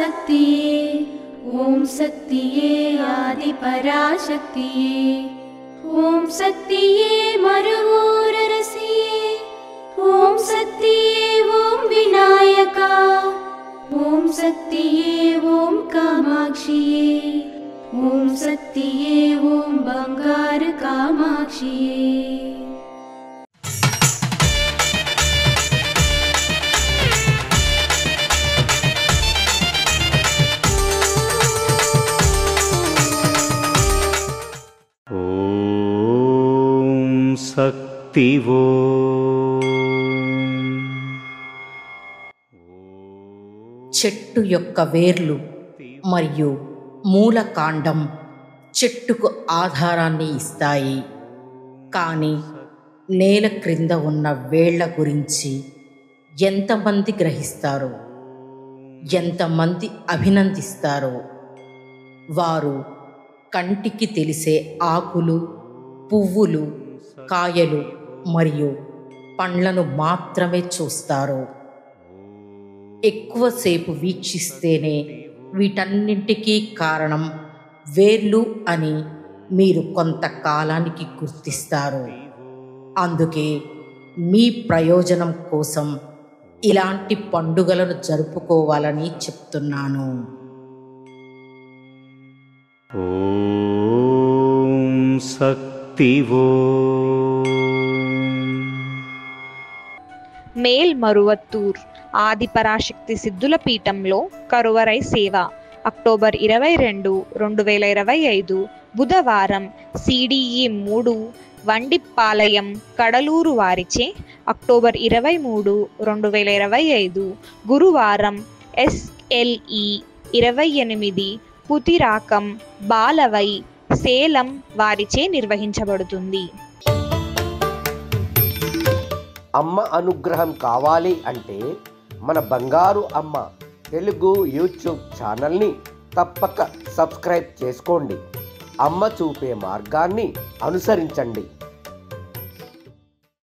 पराशक्तिये ॐ शक्तिये आदिपराशक्तिये ॐ शक्तिये मरुवोररसिये ॐ शक्तिये ॐ विनायका ॐ शक्तिये ॐ कामाक्षिये ॐ शक्तिये ॐ बंगार कामाक्षिये। శక్తివో చెట్టు యొక్క వేర్లు మరియు మూలకాండం చెట్టుకు ఆధారాన్ని ఇస్తాయి. కానీ నేల క్రింద ఉన్న వేళ్ల గురించి ఎంతమంది గ్రహిస్తారో, ఎంతమంది అభినందిస్తారో? వారు కంటికి తెలిసే ఆకులు, పువ్వులు, కాయలు మరియు పండ్లను మాత్రమే చూస్తారు. ఎక్కువసేపు వీక్షిస్తేనే వీటన్నింటికీ కారణం వేర్లు అని మీరు కొంతకాలానికి గుర్తిస్తారు. అందుకే మీ ప్రయోజనం కోసం ఇలాంటి పండుగలను జరుపుకోవాలని చెప్తున్నాను. ఓం శక్తివో మేల్మరువత్తూర్ ఆదిపరాశక్తి సిద్ధుల పీఠంలో కరువరై సేవ అక్టోబర్ 22, 2025 బుధవారం CDE 3 వండిప్పాలయం కడలూరు వారిచే అక్టోబర్ 23, 2025 గురువారం SLE 28 పుతిరాకం బాలవై సేలం వారిచే నిర్వహించబడుతుంది. అమ్మ అనుగ్రహం కావాలి అంటే మన బంగారు అమ్మ తెలుగు యూట్యూబ్ ఛానల్ని తప్పక సబ్స్క్రైబ్ చేసుకోండి. అమ్మ చూపే మార్గాన్ని అనుసరించండి.